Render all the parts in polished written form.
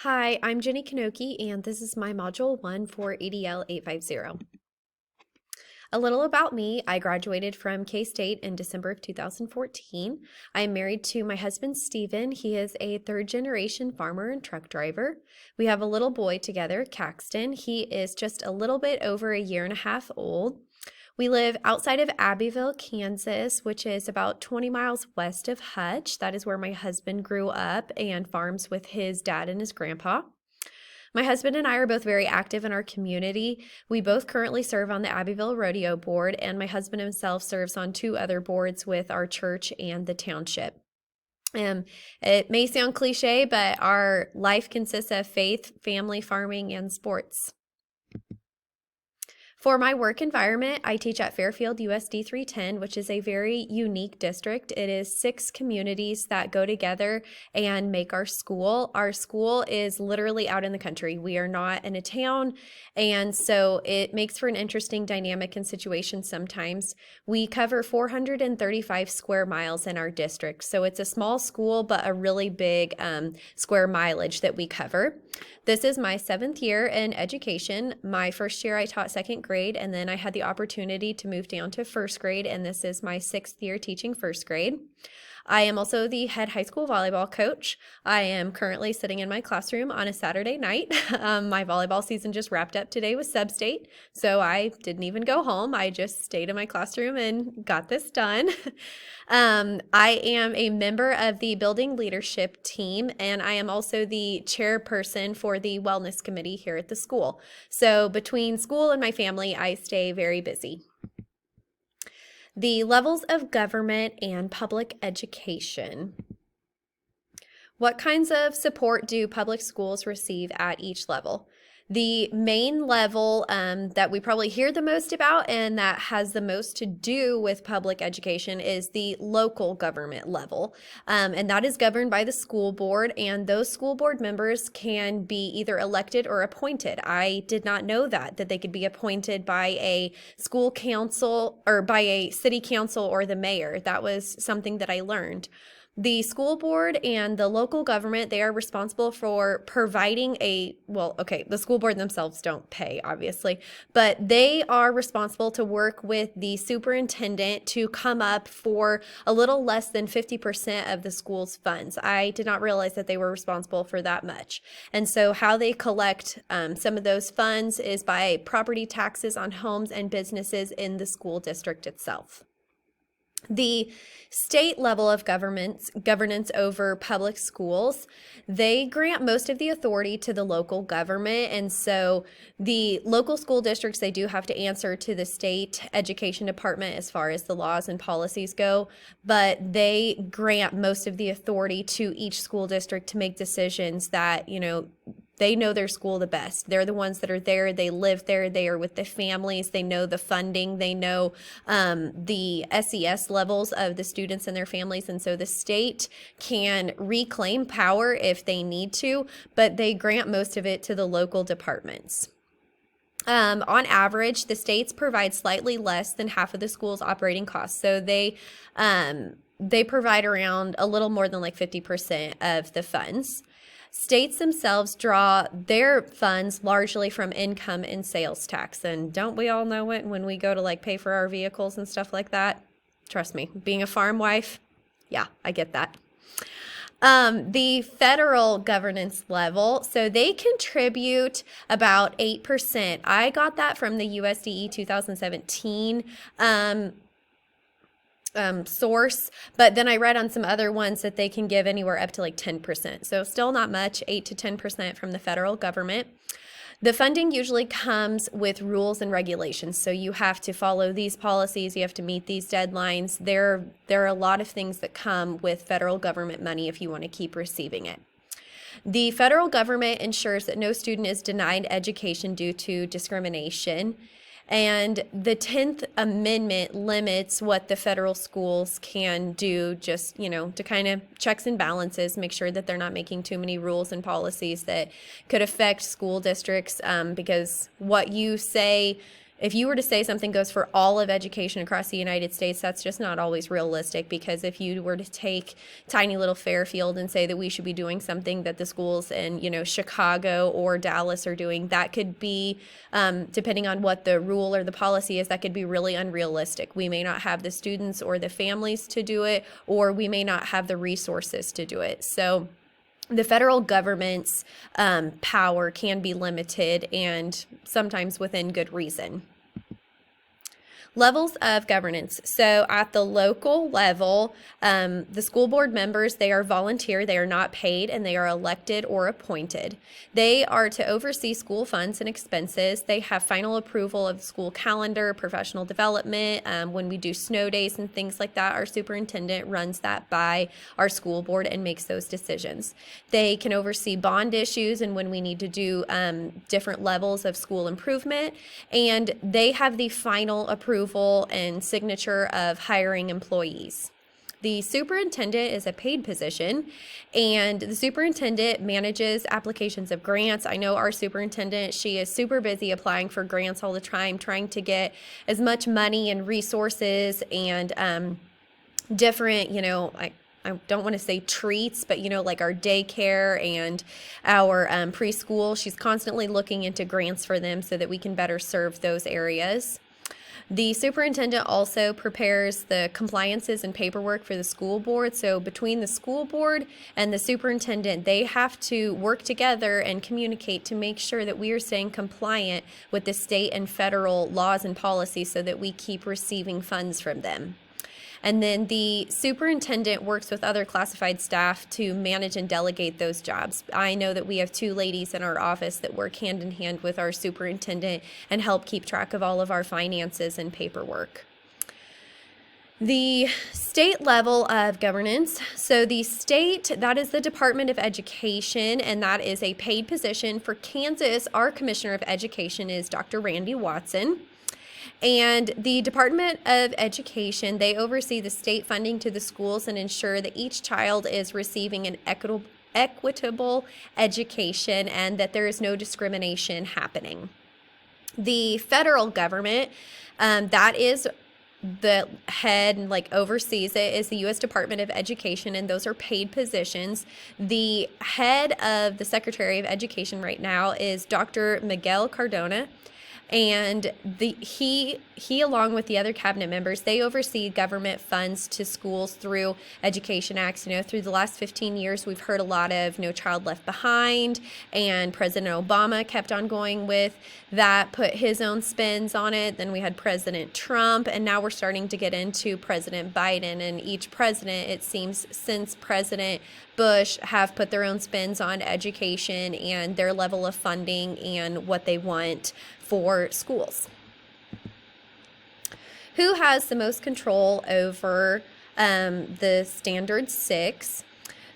Hi, I'm Jenny Kanoki, and this is my Module 1 for EDL 850. A little about me. I graduated from K-State in December of 2014. I am married to my husband, Stephen. He is a third-generation farmer and truck driver. We have a little boy together, Caxton. He is just a little bit over a year and a half old. We live outside of Abbeville, Kansas, which is about 20 miles west of Hutch. That is where my husband grew up and farms with his dad and his grandpa. My husband and I are both very active in our community. We both currently serve on the Abbeville Rodeo Board, and my husband himself serves on two other boards with our church and the township. It may sound cliche, but our life consists of faith, family, farming, and sports. For my work environment, I teach at Fairfield USD 310, which is a very unique district. It is 6 communities that go together and make our school. Our school is literally out in the country. We are not in a town, and so it makes for an interesting dynamic and situation sometimes. We cover 435 square miles in our district, so it's a small school, but a really big square mileage that we cover. This is my 7th year in education. My first year I taught 2nd grade, and then I had the opportunity to move down to 1st grade, and this is my 6th year teaching 1st grade. I am also the head high school volleyball coach. I am currently sitting in my classroom on a Saturday night. My volleyball season just wrapped up today with sub-state, so I didn't even go home. I just stayed in my classroom and got this done. I am a member of the building leadership team, and I am also the chairperson for the wellness committee here at the school. So between school and my family, I stay very busy. The levels of government and public education. What kinds of support do public schools receive at each level? The main level that we probably hear the most about and that has the most to do with public education is the local government level. And that is governed by the school board, and those school board members can be either elected or appointed. I did not know that they could be appointed by a school council or by a city council or the mayor. That was something that I learned. The school board and the local government, they are responsible for providing the school board themselves don't pay, obviously, but they are responsible to work with the superintendent to come up for a little less than 50% of the school's funds. I did not realize that they were responsible for that much. And so how they collect some of those funds is by property taxes on homes and businesses in the school district itself. The state level of governance over public schools, they grant most of the authority to the local government. And so the local school districts, they do have to answer to the state education department as far as the laws and policies go, but they grant most of the authority to each school district to make decisions that, they know their school the best. They're the ones that are there. They live there. They are with the families. They know the funding. They know the SES levels of the students and their families. And so the state can reclaim power if they need to, but they grant most of it to the local departments. On average, the states provide slightly less than half of the school's operating costs. So they provide around a little more than like 50% of the funds. States themselves draw their funds largely from income and sales tax. And don't we all know it when we go to pay for our vehicles and stuff like that? Trust me, being a farm wife, yeah, I get that. The federal governance level, so they contribute about 8%. I got that from the USDE 2017 source, but then I read on some other ones that they can give anywhere up to 10%. So still not much, 8 to 10% from the federal government. The funding usually comes with rules and regulations. So you have to follow these policies, you have to meet these deadlines. There are a lot of things that come with federal government money if you want to keep receiving it. The federal government ensures that no student is denied education due to discrimination. And the 10th Amendment limits what the federal schools can do, just, to kind of checks and balances, make sure that they're not making too many rules and policies that could affect school districts, because what you say if you were to say something goes for all of education across the United States, that's just not always realistic, because if you were to take tiny little Fairfield and say that we should be doing something that the schools in, Chicago or Dallas are doing, that could be, depending on what the rule or the policy is, that could be really unrealistic. We may not have the students or the families to do it, or we may not have the resources to do it. So the federal government's power can be limited, and sometimes within good reason. Levels of governance. So at the local level, the school board members, they are volunteer, they are not paid, and they are elected or appointed. They are to oversee school funds and expenses. They have final approval of the school calendar, professional development. When we do snow days and things like that, our superintendent runs that by our school board and makes those decisions. They can oversee bond issues and when we need to do different levels of school improvement, and they have the final approval and signature of hiring employees. The superintendent is a paid position, and the superintendent manages applications of grants. I know our superintendent, she is super busy applying for grants all the time, trying to get as much money and resources and different, I don't want to say treats, but like our daycare and our preschool. She's constantly looking into grants for them so that we can better serve those areas. The superintendent also prepares the compliances and paperwork for the school board. So between the school board and the superintendent, they have to work together and communicate to make sure that we are staying compliant with the state and federal laws and policies so that we keep receiving funds from them. And then the superintendent works with other classified staff to manage and delegate those jobs. I know that we have 2 ladies in our office that work hand in hand with our superintendent and help keep track of all of our finances and paperwork. The state level of governance. So the state, that is the Department of Education, and that is a paid position. For Kansas, our Commissioner of Education is Dr. Randy Watson. And the Department of Education, they oversee the state funding to the schools and ensure that each child is receiving an equitable education and that there is no discrimination happening. The federal government, that is the head and oversees it, is the U.S. Department of Education, and those are paid positions. The head of the Secretary of Education right now is Dr. Miguel Cardona. And he along with the other cabinet members, they oversee government funds to schools through education acts. Through the last 15 years, we've heard a lot of No Child Left Behind, and President Obama kept on going with that, put his own spins on it. Then we had President Trump, and now we're starting to get into President Biden. And each president, it seems, since President Bush, have put their own spins on education and their level of funding and what they want for schools. Who has the most control over the Standard 6?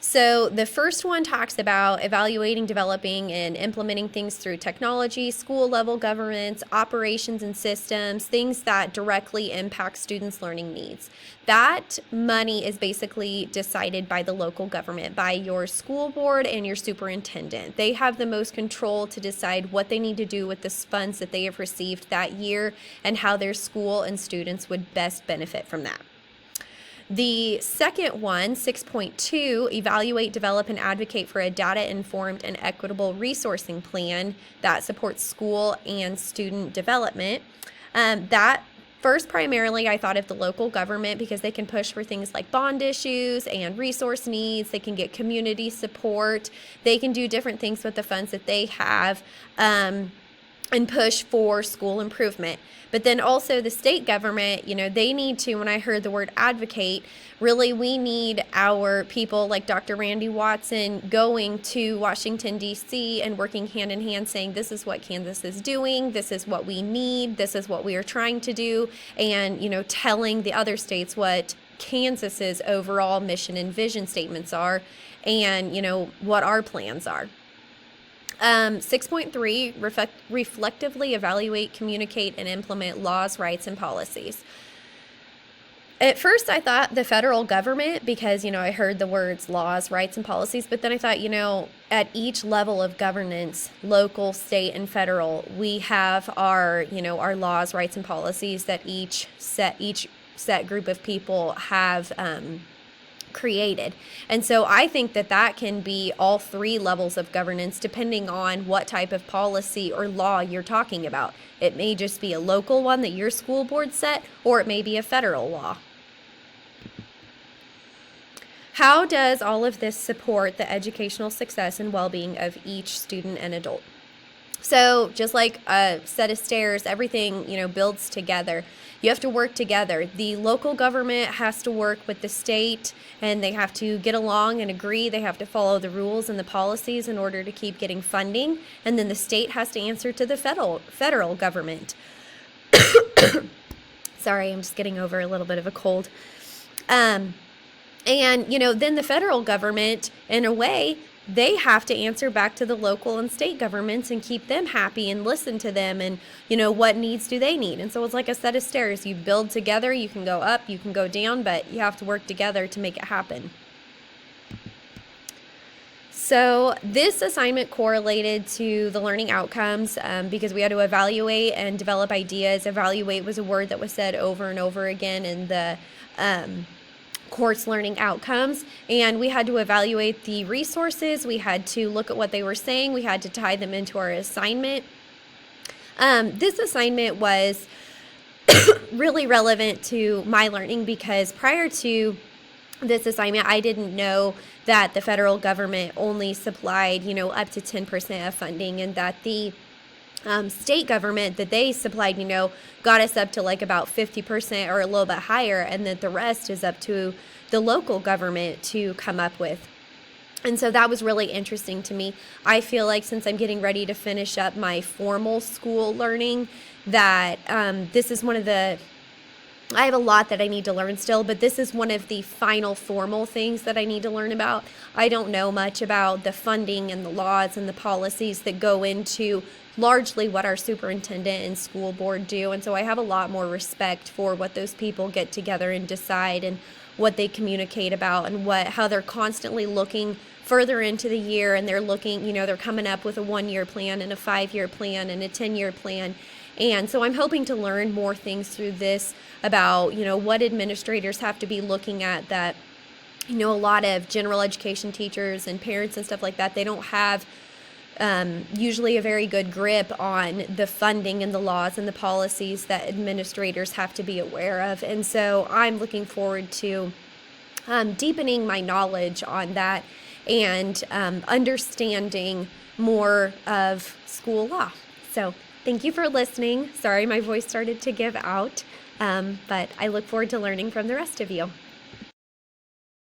So the first one talks about evaluating, developing, and implementing things through technology, school level governance, operations and systems, things that directly impact students' learning needs. That money is basically decided by the local government, by your school board and your superintendent. They have the most control to decide what they need to do with the funds that they have received that year and how their school and students would best benefit from that. The second one, 6.2, evaluate, develop, and advocate for a data-informed and equitable resourcing plan that supports school and student development. That first, primarily, I thought of the local government because they can push for things like bond issues and resource needs. They can get community support. They can do different things with the funds that they have and push for school improvement. But then also the state government, they need to, when I heard the word advocate, really we need our people like Dr. Randy Watson going to Washington, D.C. and working hand in hand saying this is what Kansas is doing, this is what we need, this is what we are trying to do, and, telling the other states what Kansas's overall mission and vision statements are and, what our plans are. 6.3, reflectively evaluate, communicate, and implement laws, rights, and policies. At first, I thought the federal government because, I heard the words laws, rights, and policies, but then I thought, at each level of governance, local, state, and federal, we have our laws, rights, and policies that each set group of people have created. And so I think that can be all three levels of governance depending on what type of policy or law you're talking about. It may just be a local one that your school board set, or it may be a federal law. How does all of this support the educational success and well-being of each student and adult? So just like a set of stairs, everything, builds together. You have to work together. The local government has to work with the state, and they have to get along and agree. They have to follow the rules and the policies in order to keep getting funding. And then the state has to answer to the federal government. Sorry, I'm just getting over a little bit of a cold. And, then the federal government, in a way, they have to answer back to the local and state governments and keep them happy and listen to them and, what needs do they need? And so it's like a set of stairs. You build together, you can go up, you can go down, but you have to work together to make it happen. So this assignment correlated to the learning outcomes because we had to evaluate and develop ideas. Evaluate was a word that was said over and over again in the course learning outcomes, and we had to evaluate the resources. We had to look at what they were saying. We had to tie them into our assignment. This assignment was really relevant to my learning because prior to this assignment, I didn't know that the federal government only supplied, up to 10% of funding, and that the state government that they supplied, got us up to like about 50% or a little bit higher, and that the rest is up to the local government to come up with. And so that was really interesting to me. I feel like since I'm getting ready to finish up my formal school learning, that this is I have a lot that I need to learn still, but this is one of the final formal things that I need to learn about. I don't know much about the funding and the laws and the policies that go into largely what our superintendent and school board do. And so I have a lot more respect for what those people get together and decide and what they communicate about and how they're constantly looking further into the year, and they're looking, they're coming up with a 1-year plan and a 5-year plan and a 10-year plan. And so I'm hoping to learn more things through this about, what administrators have to be looking at that, a lot of general education teachers and parents and stuff like that, they don't have usually a very good grip on the funding and the laws and the policies that administrators have to be aware of. And so I'm looking forward to deepening my knowledge on that and understanding more of school law. So thank you for listening. Sorry, my voice started to give out, but I look forward to learning from the rest of you.